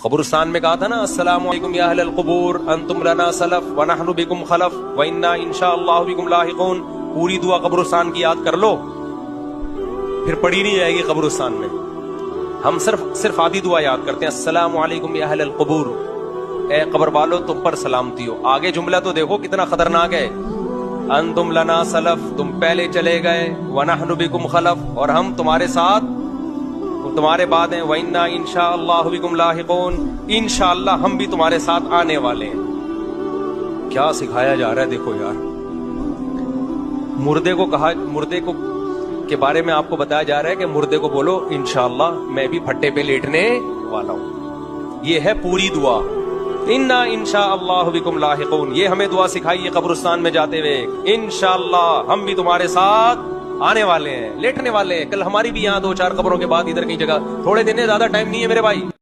कब्रिस्तान में कहा था ना, अस्सलामु अलैकुम या अहलल क़ुबूर अंतुम लना सलफ व नहनु बिकुम खलफ व इन्ना इंशाअल्लाहु बिकुम लाहिक़ून। पूरी दुआ कब्रिस्तान की याद कर लो, फिर पढ़ी नहीं जाएगी कब्रिस्तान में। हम सिर्फ आधी दुआ याद करते हैं, अस्सलामु अलैकुम या अहलल क़ुबूर, ए कब्र वालो तुम पर सलामती हो। आगे जुमला तो देखो कितना खतरनाक है, अंतुम लना सलफ, तुम पहले चले गए, व नहनु बिकुम खलफ, और हम तुम्हारे साथ तुम्हारे बाद हैं, व इन्ना इंशाअल्लाहु बिकुम लाहिक़ून, इंशाअल्लाह हम भी तुम्हारे साथ आने वाले हैं। क्या सिखाया जा रहा है देखो यार। मुर्दे को के बारे में आपको बताया जा रहा है कि मुर्दे को बोलो इंशाअल्लाह मैं भी फट्टे पे लेटने वाला हूं। ये है पूरी दुआ, इन्ना इंशाअल्लाहु बिकुम लाहिक़ून। ये हमें दुआ सिखाई है कब्रिस्तान में जाते हुए, इंशाअल्लाह हम भी तुम्हारे साथ आने वाले हैं, लेटने वाले हैं। कल हमारी भी यहाँ 2-4 कब्रों के बाद इधर कहीं जगह, थोड़े दिन है, ज्यादा टाइम नहीं है मेरे भाई।